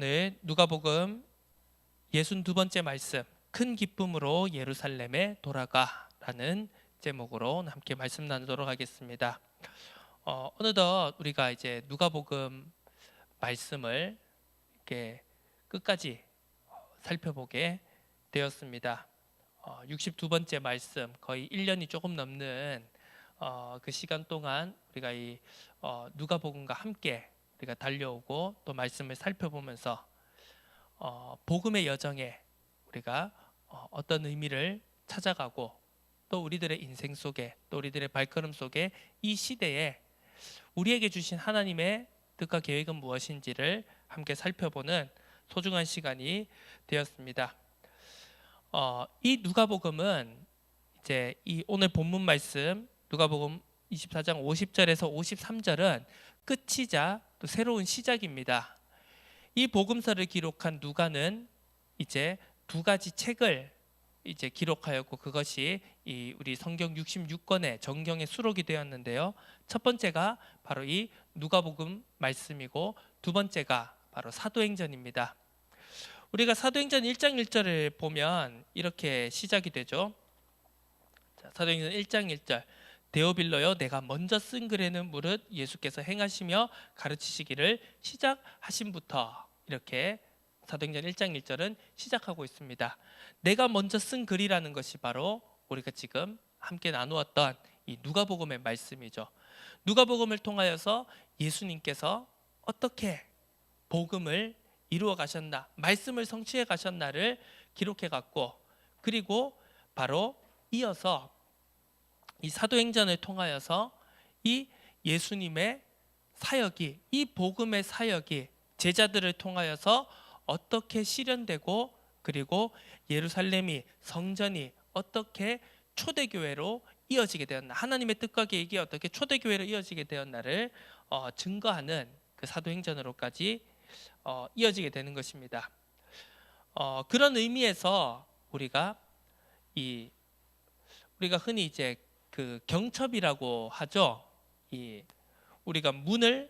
오늘 누가복음 62번째 말씀, 큰 기쁨으로 예루살렘에 돌아가라는 제목으로 함께 말씀 나누도록 하겠습니다. 어느덧 우리가 이제 누가복음 말씀을 이렇게 끝까지 살펴보게 되었습니다. 62번째 말씀, 거의 1년이 조금 넘는 그 시간 동안 우리가 이 누가복음과 함께 우리가 달려오고 또 말씀을 살펴보면서 복음의 여정에 우리가 어떤 의미를 찾아가고 또 우리들의 인생 속에 또 우리들의 발걸음 속에 이 시대에 우리에게 주신 하나님의 뜻과 계획은 무엇인지를 함께 살펴보는 소중한 시간이 되었습니다. 이 누가복음은 이제 이 오늘 본문 말씀 누가복음 24장 50절에서 53절은 끝이자 또 새로운 시작입니다. 이 복음서를 기록한 누가는 이제 두 가지 책을 이제 기록하였고 그것이 이 우리 성경 66권의 정경에 수록이 되었는데요. 첫 번째가 바로 이 누가복음 말씀이고 두 번째가 바로 사도행전입니다. 우리가 사도행전 1장 1절을 보면 이렇게 시작이 되죠. 자, 사도행전 1장 1절 데오빌로여 내가 먼저 쓴 글에는 무릇 예수께서 행하시며 가르치시기를 시작하신부터 이렇게 사도행전 1장 1절은 시작하고 있습니다. 내가 먼저 쓴 글이라는 것이 바로 우리가 지금 함께 나누었던 이 누가복음의 말씀이죠. 누가복음을 통하여서 예수님께서 어떻게 복음을 이루어 가셨나, 말씀을 성취해 가셨나를 기록해 갔고, 그리고 바로 이어서 이 사도행전을 통하여서 이 예수님의 사역이, 이 복음의 사역이 제자들을 통하여서 어떻게 실현되고 그리고 예루살렘이, 성전이 어떻게 초대교회로 이어지게 되었나, 하나님의 뜻과 계획이 어떻게 초대교회로 이어지게 되었나를 증거하는 그 사도행전으로까지 이어지게 되는 것입니다. 그런 의미에서 우리가 흔히 이제 그 경첩이라고 하죠. 우리가 문과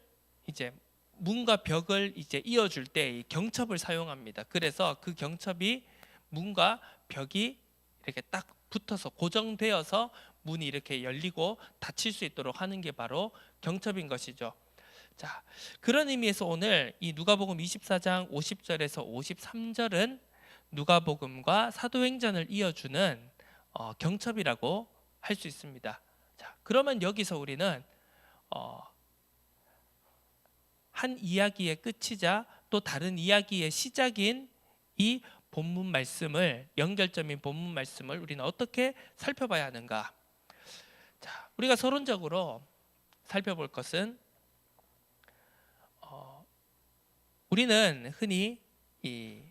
벽을 이제 이어줄 때 이 경첩을 사용합니다. 그래서 그 경첩이 문과 벽이 이렇게 딱 붙어서 고정되어서 문이 이렇게 열리고 닫힐 수 있도록 하는 게 바로 경첩인 것이죠. 자, 그런 의미에서 오늘 이 누가복음 24장 50절에서 53절은 누가복음과 사도행전을 이어주는 경첩이라고 할 수 있습니다. 자, 그러면 여기서 우리는 한 이야기의 끝이자 또 다른 이야기의 시작인 이 본문 말씀을, 연결점인 본문 말씀을 우리는 어떻게 살펴봐야 하는가? 자, 우리가 서론적으로 살펴볼 것은 우리는 흔히 이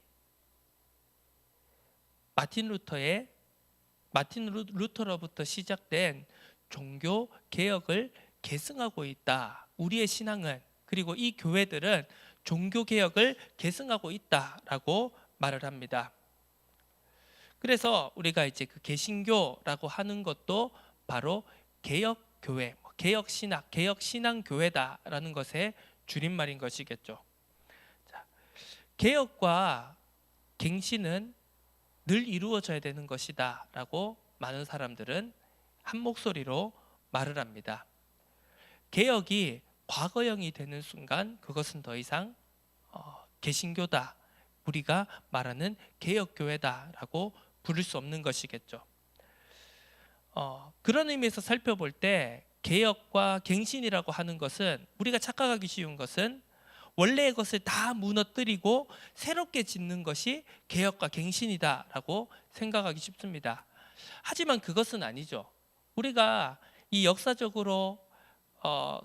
마틴 루터로부터 시작된 종교 개혁을 계승하고 있다. 우리의 신앙은, 그리고 이 교회들은 종교 개혁을 계승하고 있다라고 말을 합니다. 그래서 우리가 이제 그 개신교라고 하는 것도 바로 개혁 교회, 개혁 신학, 개혁 신앙 교회다라는 것의 줄임말인 것이겠죠. 자, 개혁과 갱신은 늘 이루어져야 되는 것이다라고 많은 사람들은 한 목소리로 말을 합니다. 개혁이 과거형이 되는 순간 그것은 더 이상 개신교다, 우리가 말하는 개혁교회다라고 부를 수 없는 것이겠죠. 그런 의미에서 살펴볼 때 개혁과 갱신이라고 하는 것은, 우리가 착각하기 쉬운 것은 원래의 것을 다 무너뜨리고 새롭게 짓는 것이 개혁과 갱신이다라고 생각하기 쉽습니다. 하지만 그것은 아니죠. 우리가 이 역사적으로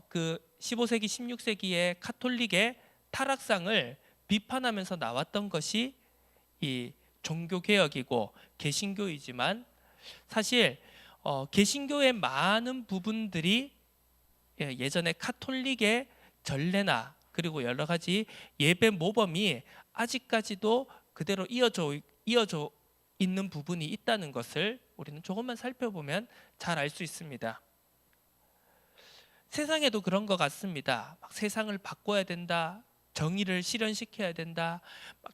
그 15세기, 16세기의 카톨릭의 타락상을 비판하면서 나왔던 것이 이 종교개혁이고 개신교이지만, 사실 개신교의 많은 부분들이 예전에 카톨릭의 전례나 그리고 여러 가지 예배 모범이 아직까지도 그대로 이어져 있는 부분이 있다는 것을 우리는 조금만 살펴보면 잘 알 수 있습니다. 세상에도 그런 것 같습니다. 막 세상을 바꿔야 된다, 정의를 실현시켜야 된다,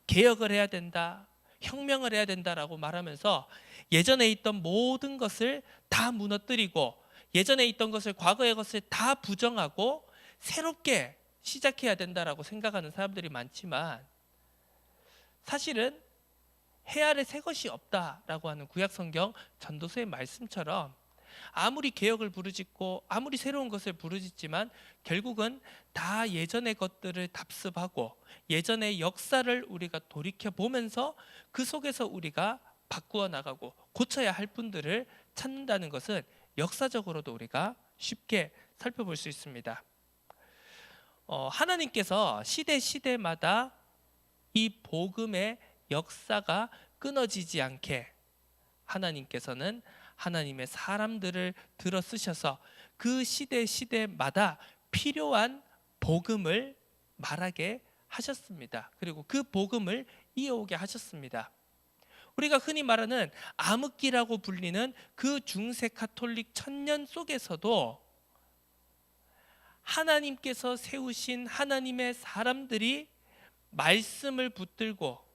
개혁을 해야 된다, 혁명을 해야 된다라고 말하면서 예전에 있던 모든 것을 다 무너뜨리고 예전에 있던 것을, 과거의 것을 다 부정하고 새롭게 시작해야 된다라고 생각하는 사람들이 많지만, 사실은 해 아래 새 것이 없다라고 하는 구약 성경 전도서의 말씀처럼 아무리 개혁을 부르짖고 아무리 새로운 것을 부르짖지만 결국은 다 예전의 것들을 답습하고 예전의 역사를 우리가 돌이켜 보면서 그 속에서 우리가 바꾸어 나가고 고쳐야 할 분들을 찾는다는 것은 역사적으로도 우리가 쉽게 살펴볼 수 있습니다. 하나님께서 시대마다 이 복음의 역사가 끊어지지 않게 하나님께서는 하나님의 사람들을 들어 쓰셔서 그 시대마다 필요한 복음을 말하게 하셨습니다. 그리고 그 복음을 이어오게 하셨습니다. 우리가 흔히 말하는 암흑기라고 불리는 그 중세 가톨릭 천년 속에서도 하나님께서 세우신 하나님의 사람들이 말씀을 붙들고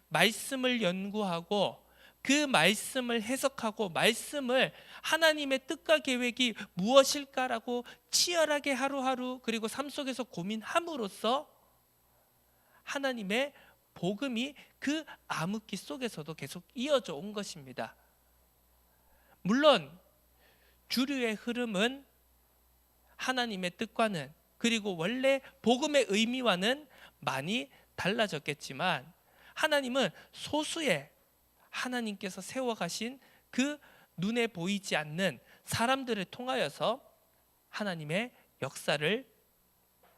말씀을 연구하고 그 말씀을 해석하고 말씀을 하나님의 뜻과 계획이 무엇일까라고 치열하게 하루하루 그리고 삶 속에서 고민함으로써 하나님의 복음이 그 암흑기 속에서도 계속 이어져 온 것입니다. 물론 주류의 흐름은 하나님의 뜻과는, 그리고 원래 복음의 의미와는 많이 달라졌겠지만 하나님은 소수의 하나님께서 세워가신 그 눈에 보이지 않는 사람들을 통하여서 하나님의 역사를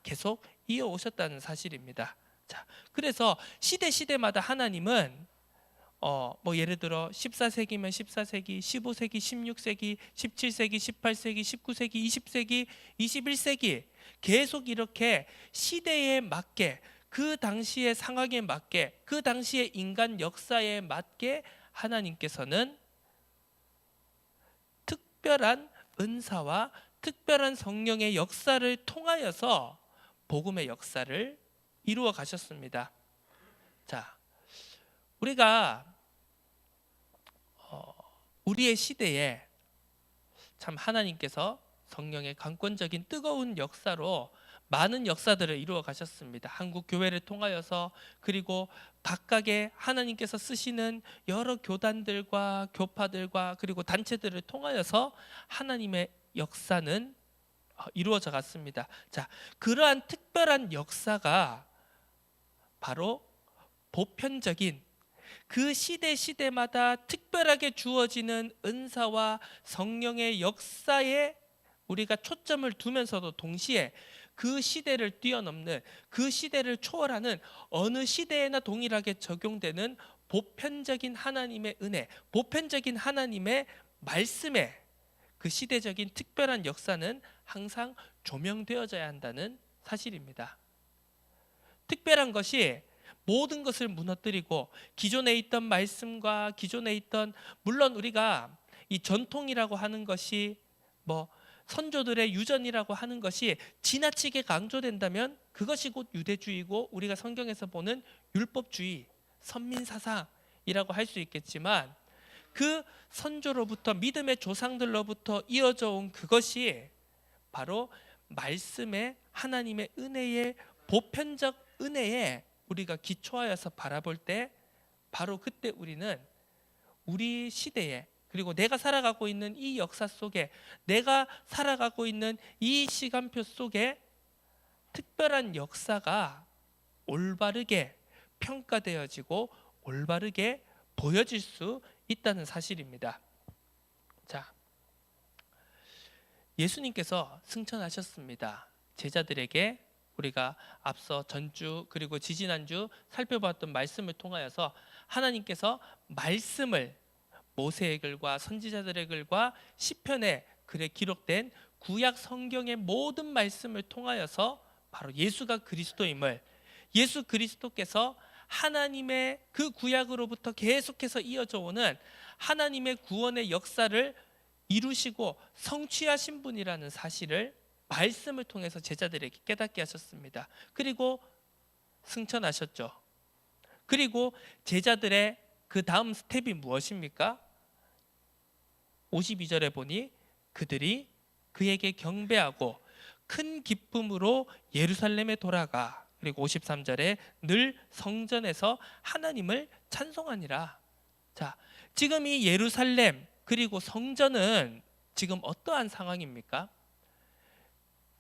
계속 이어오셨다는 사실입니다. 자, 그래서 시대마다 하나님은 예를 들어 14세기면 14세기, 15세기, 16세기, 17세기, 18세기, 19세기, 20세기, 21세기 계속 이렇게 시대에 맞게, 그 당시의 상황에 맞게, 그 당시의 인간 역사에 맞게 하나님께서는 특별한 은사와 특별한 성령의 역사를 통하여서 복음의 역사를 이루어 가셨습니다. 자, 우리가 우리의 시대에 참 하나님께서 성령의 강권적인 뜨거운 역사로 많은 역사들을 이루어 가셨습니다. 한국 교회를 통하여서, 그리고 각각의 하나님께서 쓰시는 여러 교단들과 교파들과 그리고 단체들을 통하여서 하나님의 역사는 이루어져 갔습니다. 자, 그러한 특별한 역사가 바로 보편적인 그 시대마다 특별하게 주어지는 은사와 성령의 역사에 우리가 초점을 두면서도 동시에 그 시대를 뛰어넘는, 그 시대를 초월하는, 어느 시대에나 동일하게 적용되는 보편적인 하나님의 은혜, 보편적인 하나님의 말씀에 그 시대적인 특별한 역사는 항상 조명되어져야 한다는 사실입니다. 특별한 것이 모든 것을 무너뜨리고 기존에 있던 말씀과 기존에 있던, 물론 우리가 이 전통이라고 하는 것이 선조들의 유전이라고 하는 것이 지나치게 강조된다면 그것이 곧 유대주의고 우리가 성경에서 보는 율법주의, 선민사상이라고 할 수 있겠지만, 그 선조로부터, 믿음의 조상들로부터 이어져 온 그것이 바로 말씀의 하나님의 은혜의 보편적 은혜에 우리가 기초하여서 바라볼 때, 바로 그때 우리는 우리 시대에, 그리고 내가 살아가고 있는 이 역사 속에, 내가 살아가고 있는 이 시간표 속에 특별한 역사가 올바르게 평가되어지고 올바르게 보여질 수 있다는 사실입니다. 자, 예수님께서 승천하셨습니다. 제자들에게 우리가 앞서 전주 그리고 지지난주 살펴봤던 말씀을 통하여서 하나님께서 말씀을 모세의 글과 선지자들의 글과 시편의 글에 기록된 구약 성경의 모든 말씀을 통하여서 바로 예수가 그리스도임을, 예수 그리스도께서 하나님의 그 구약으로부터 계속해서 이어져 오는 하나님의 구원의 역사를 이루시고 성취하신 분이라는 사실을 말씀을 통해서 제자들에게 깨닫게 하셨습니다. 그리고 승천하셨죠. 그리고 제자들의 그 다음 스텝이 무엇입니까? 52절에 보니 그들이 그에게 경배하고 큰 기쁨으로 예루살렘에 돌아가. 그리고 53절에 늘 성전에서 하나님을 찬송하니라. 자, 지금 이 예루살렘 그리고 성전은 지금 어떠한 상황입니까?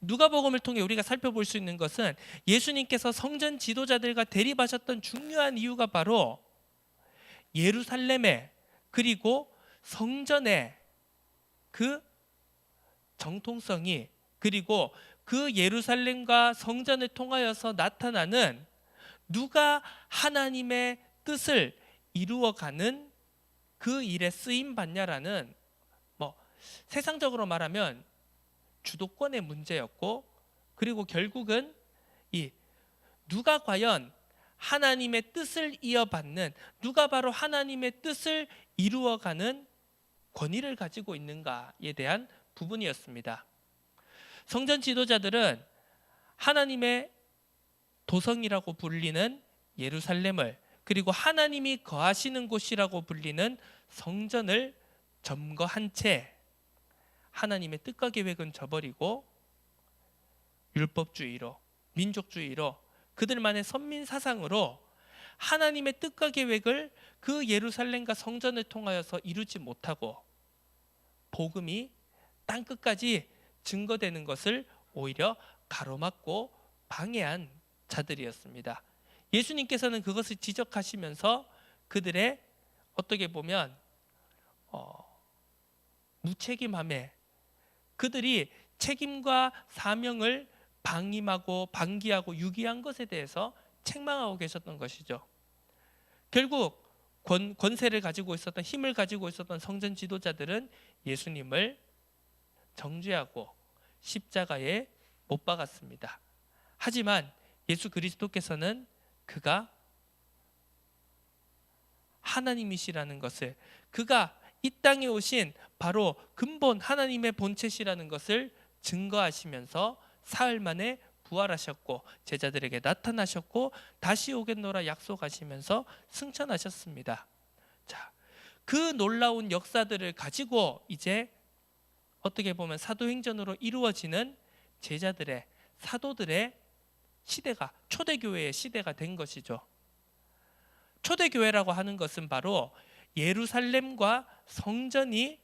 누가복음을 통해 우리가 살펴볼 수 있는 것은 예수님께서 성전 지도자들과 대립하셨던 중요한 이유가 바로 예루살렘에 그리고 성전의 그 정통성이, 그리고 그 예루살렘과 성전을 통하여서 나타나는 누가 하나님의 뜻을 이루어가는 그 일에 쓰임 받냐라는, 세상적으로 말하면 주도권의 문제였고, 그리고 결국은 이 누가 과연 하나님의 뜻을 이어받는, 누가 바로 하나님의 뜻을 이루어가는 권위를 가지고 있는가에 대한 부분이었습니다. 성전 지도자들은 하나님의 도성이라고 불리는 예루살렘을, 그리고 하나님이 거하시는 곳이라고 불리는 성전을 점거한 채 하나님의 뜻과 계획은 저버리고 율법주의로, 민족주의로, 그들만의 선민 사상으로 하나님의 뜻과 계획을 그 예루살렘과 성전을 통하여서 이루지 못하고 복음이 땅끝까지 증거되는 것을 오히려 가로막고 방해한 자들이었습니다. 예수님께서는 그것을 지적하시면서 그들의 어떻게 보면 무책임함에, 그들이 책임과 사명을 방임하고 방기하고 유기한 것에 대해서 책망하고 계셨던 것이죠. 결국 권세를 가지고 있었던, 힘을 가지고 있었던 성전 지도자들은 예수님을 정죄하고 십자가에 못 박았습니다. 하지만 예수 그리스도께서는 그가 하나님이시라는 것을, 그가 이 땅에 오신 바로 근본 하나님의 본체시라는 것을 증거하시면서 사흘 만에 부활하셨고 제자들에게 나타나셨고 다시 오겠노라 약속하시면서 승천하셨습니다. 자, 그 놀라운 역사들을 가지고 이제 어떻게 보면 사도행전으로 이루어지는 제자들의, 사도들의 시대가, 초대교회의 시대가 된 것이죠. 초대교회라고 하는 것은 바로 예루살렘과 성전이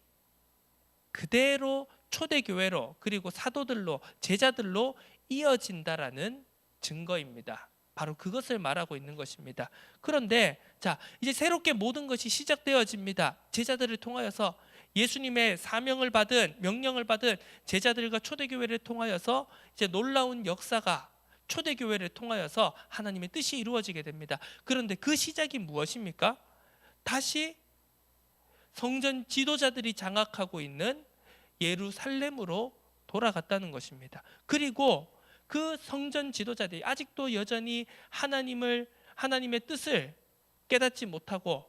그대로 초대교회로, 그리고 사도들로, 제자들로 이어진다라는 증거입니다. 바로 그것을 말하고 있는 것입니다. 그런데 자, 이제 새롭게 모든 것이 시작되어집니다. 제자들을 통하여서 예수님의 사명을 받은, 명령을 받은 제자들과 초대교회를 통하여서 이제 놀라운 역사가 초대교회를 통하여서 하나님의 뜻이 이루어지게 됩니다. 그런데 그 시작이 무엇입니까? 다시 성전 지도자들이 장악하고 있는 예루살렘으로 돌아갔다는 것입니다. 그리고 그 성전 지도자들이 아직도 여전히 하나님의 뜻을 깨닫지 못하고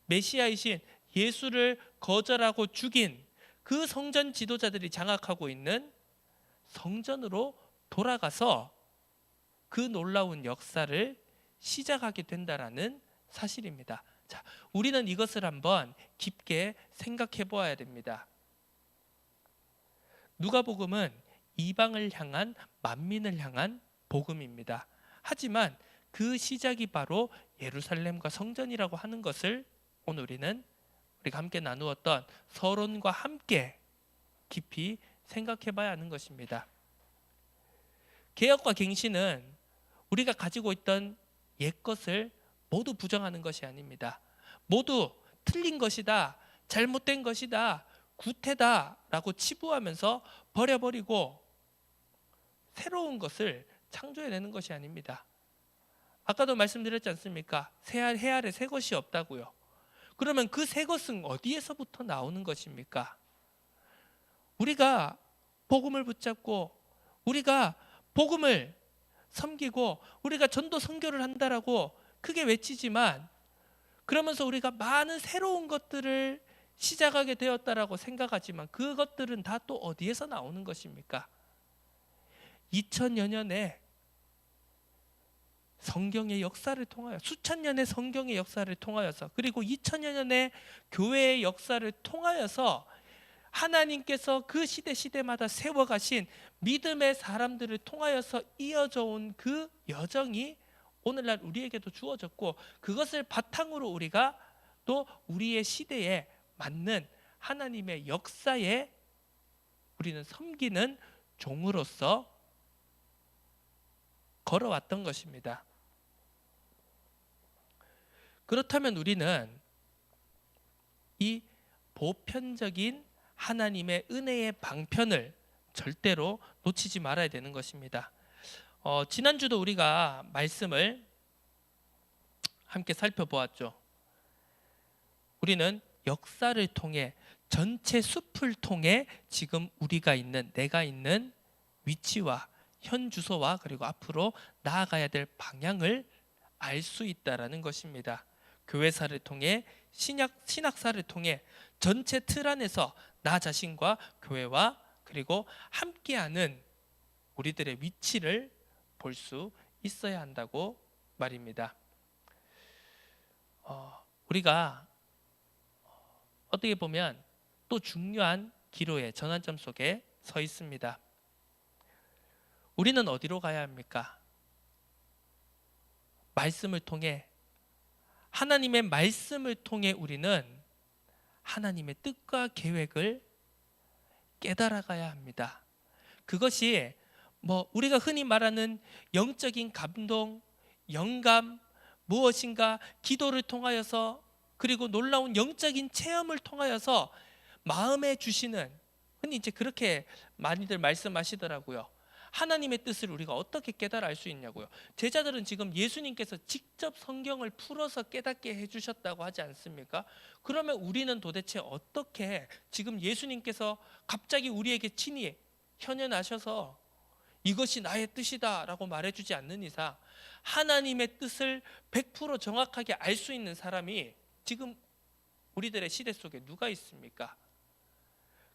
메시아이신 예수를 거절하고 죽인 그 성전 지도자들이 장악하고 있는 성전으로 돌아가서 그 놀라운 역사를 시작하게 된다라는 사실입니다. 자, 우리는 이것을 한번 깊게 생각해 보아야 됩니다. 누가복음은 이방을 향한, 만민을 향한 복음입니다. 하지만 그 시작이 바로 예루살렘과 성전이라고 하는 것을 오늘 우리가 함께 나누었던 서론과 함께 깊이 생각해 봐야 하는 것입니다. 개혁과 갱신은 우리가 가지고 있던 옛것을 모두 부정하는 것이 아닙니다. 모두 틀린 것이다, 잘못된 것이다, 구태다 라고 치부하면서 버려버리고 새로운 것을 창조해내는 것이 아닙니다. 아까도 말씀드렸지 않습니까? 해 아래 새 것이 없다고요. 그러면 그 새 것은 어디에서부터 나오는 것입니까? 우리가 복음을 붙잡고 우리가 복음을 섬기고 우리가 전도 선교를 한다라고 크게 외치지만 그러면서 우리가 많은 새로운 것들을 시작하게 되었다라고 생각하지만 그것들은 다 또 어디에서 나오는 것입니까? 2000여 년에 성경의 역사를 통하여, 수천 년의 성경의 역사를 통하여서, 그리고 2000여 년의 교회의 역사를 통하여서 하나님께서 그 시대마다 세워가신 믿음의 사람들을 통하여서 이어져 온 그 여정이 오늘날 우리에게도 주어졌고, 그것을 바탕으로 우리가 또 우리의 시대에 맞는 하나님의 역사에 우리는 섬기는 종으로서 걸어왔던 것입니다. 그렇다면 우리는 이 보편적인 하나님의 은혜의 방편을 절대로 놓치지 말아야 되는 것입니다. 지난주도 우리가 말씀을 함께 살펴보았죠. 우리는 역사를 통해, 전체 숲을 통해 지금 우리가 있는, 내가 있는 위치와 현 주소와 그리고 앞으로 나아가야 될 방향을 알 수 있다라는 것입니다. 교회사를 통해, 신학사를 통해 전체 틀 안에서 나 자신과 교회와 그리고 함께하는 우리들의 위치를 볼 수 있어야 한다고 말입니다. 우리가 어떻게 보면 또 중요한 기로의 전환점 속에 서 있습니다. 우리는 어디로 가야 합니까? 말씀을 통해, 하나님의 말씀을 통해 우리는 하나님의 뜻과 계획을 깨달아가야 합니다. 그것이 우리가 흔히 말하는 영적인 감동, 영감, 무엇인가 기도를 통하여서, 그리고 놀라운 영적인 체험을 통하여서 마음에 주시는, 흔히 이제 그렇게 많이들 말씀하시더라고요. 하나님의 뜻을 우리가 어떻게 깨달아 알 수 있냐고요. 제자들은 지금 예수님께서 직접 성경을 풀어서 깨닫게 해주셨다고 하지 않습니까? 그러면 우리는 도대체 어떻게, 지금 예수님께서 갑자기 우리에게 친히 현현하셔서 이것이 나의 뜻이다 라고 말해주지 않는 이상 하나님의 뜻을 100% 정확하게 알 수 있는 사람이 지금 우리들의 시대 속에 누가 있습니까?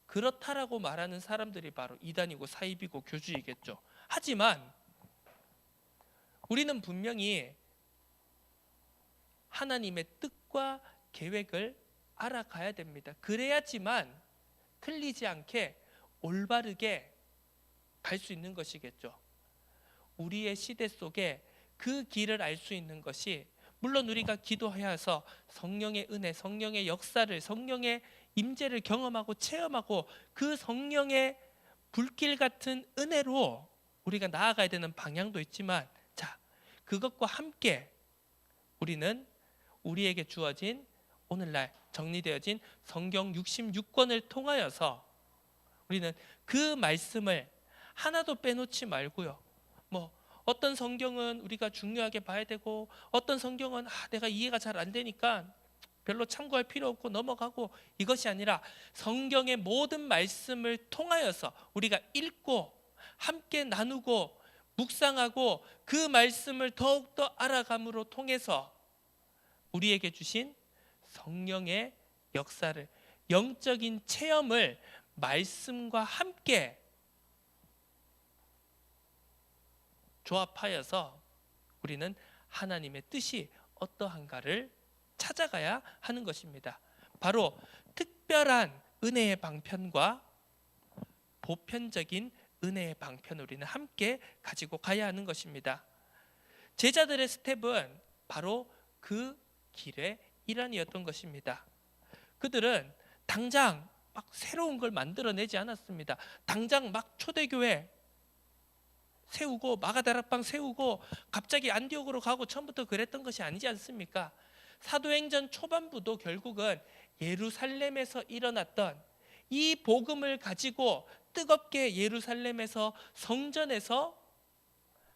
그렇다라고 말하는 사람들이 바로 이단이고 사입이고 교주이겠죠. 하지만 우리는 분명히 하나님의 뜻과 계획을 알아가야 됩니다. 그래야지만 틀리지 않게 올바르게 갈 수 있는 것이겠죠. 우리의 시대 속에 그 길을 알 수 있는 것이, 물론 우리가 기도해서 성령의 은혜, 성령의 역사를, 성령의 임재를 경험하고 체험하고 그 성령의 불길 같은 은혜로 우리가 나아가야 되는 방향도 있지만, 그것과 함께 우리는 우리에게 주어진, 오늘날 정리되어진 성경 66권을 통하여서 우리는 그 말씀을 하나도 빼놓지 말고요. 어떤 성경은 우리가 중요하게 봐야 되고, 어떤 성경은 내가 이해가 잘 안 되니까 별로 참고할 필요 없고 넘어가고, 이것이 아니라 성경의 모든 말씀을 통하여서 우리가 읽고 함께 나누고 묵상하고 그 말씀을 더욱더 알아감으로 통해서 우리에게 주신 성령의 역사를, 영적인 체험을 말씀과 함께 조합하여서 우리는 하나님의 뜻이 어떠한가를 찾아가야 하는 것입니다. 바로 특별한 은혜의 방편과 보편적인 은혜의 방편을 우리는 함께 가지고 가야 하는 것입니다. 제자들의 스텝은 바로 그 길의 일환이었던 것입니다. 그들은 당장 막 새로운 걸 만들어내지 않았습니다. 당장 막 초대교회 세우고 마가다락방 세우고 갑자기 안디옥으로 가고 처음부터 그랬던 것이 아니지 않습니까? 사도행전 초반부도 결국은 예루살렘에서 일어났던 이 복음을 가지고 뜨겁게 예루살렘에서 성전에서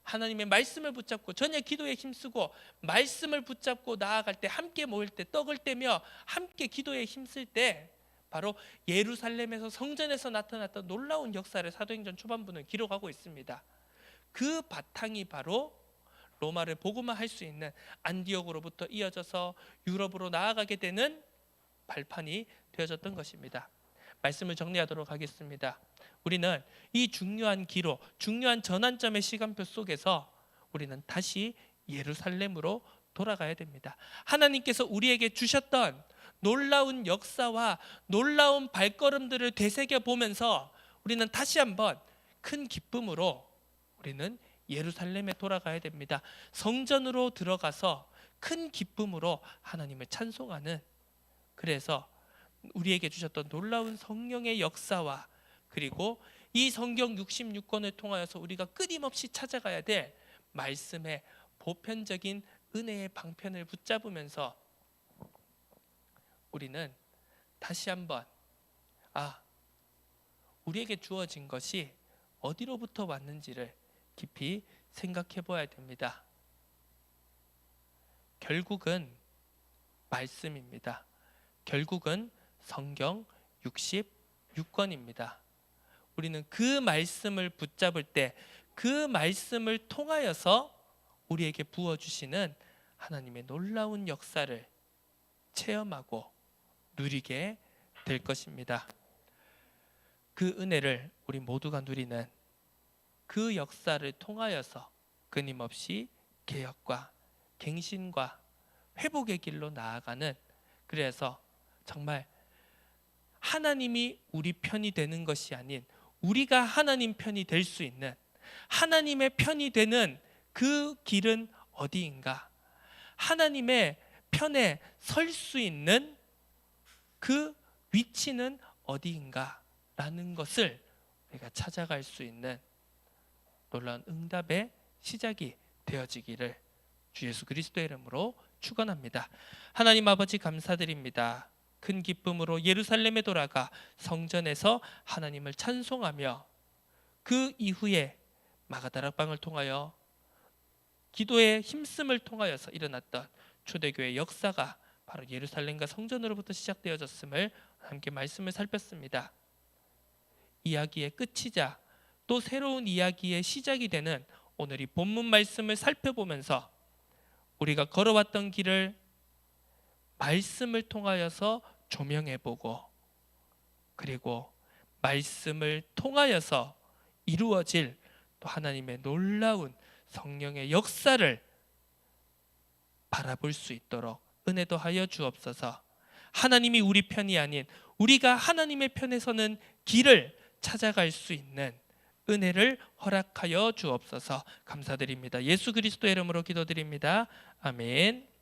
하나님의 말씀을 붙잡고 저녁 기도에 힘쓰고, 말씀을 붙잡고 나아갈 때, 함께 모일 때, 떡을 떼며 함께 기도에 힘쓸 때, 바로 예루살렘에서 성전에서 나타났던 놀라운 역사를 사도행전 초반부는 기록하고 있습니다. 그 바탕이 바로 로마를 복음화할 수 있는 안디옥으로부터 이어져서 유럽으로 나아가게 되는 발판이 되어졌던 것입니다. 말씀을 정리하도록 하겠습니다. 우리는 이 중요한 기로, 중요한 전환점의 시간표 속에서 우리는 다시 예루살렘으로 돌아가야 됩니다. 하나님께서 우리에게 주셨던 놀라운 역사와 놀라운 발걸음들을 되새겨 보면서 우리는 다시 한번 큰 기쁨으로 우리는 예루살렘에 돌아가야 됩니다. 성전으로 들어가서 큰 기쁨으로 하나님을 찬송하는, 그래서 우리에게 주셨던 놀라운 성령의 역사와 그리고 이 성경 66권을 통하여서 우리가 끊임없이 찾아가야 될 말씀의 보편적인 은혜의 방편을 붙잡으면서 우리는 다시 한번 우리에게 주어진 것이 어디로부터 왔는지를 깊이 생각해 보아야 됩니다. 결국은 말씀입니다. 결국은 성경 66권입니다. 우리는 그 말씀을 붙잡을 때 그 말씀을 통하여서 우리에게 부어주시는 하나님의 놀라운 역사를 체험하고 누리게 될 것입니다. 그 은혜를 우리 모두가 누리는 그 역사를 통하여서 끊임없이 개혁과 갱신과 회복의 길로 나아가는, 그래서 정말 하나님이 우리 편이 되는 것이 아닌 우리가 하나님 편이 될 수 있는, 하나님의 편이 되는 그 길은 어디인가, 하나님의 편에 설 수 있는 그 위치는 어디인가 라는 것을 우리가 찾아갈 수 있는 놀라운 응답의 시작이 되어지기를 주 예수 그리스도의 이름으로 축원합니다. 하나님 아버지 감사드립니다. 큰 기쁨으로 예루살렘에 돌아가 성전에서 하나님을 찬송하며 그 이후에 마가다락방을 통하여 기도의 힘씀을 통하여서 일어났던 초대교회의 역사가 바로 예루살렘과 성전으로부터 시작되어졌음을 함께 말씀을 살폈습니다. 이야기의 끝이자 또 새로운 이야기의 시작이 되는 오늘 이 본문 말씀을 살펴보면서 우리가 걸어왔던 길을 말씀을 통하여서 조명해보고, 그리고 말씀을 통하여서 이루어질 또 하나님의 놀라운 성령의 역사를 바라볼 수 있도록 은혜 더하여 주옵소서. 하나님이 우리 편이 아닌 우리가 하나님의 편에 서는 길을 찾아갈 수 있는 은혜를 허락하여 주옵소서. 감사드립니다. 예수 그리스도의 이름으로 기도드립니다. 아멘.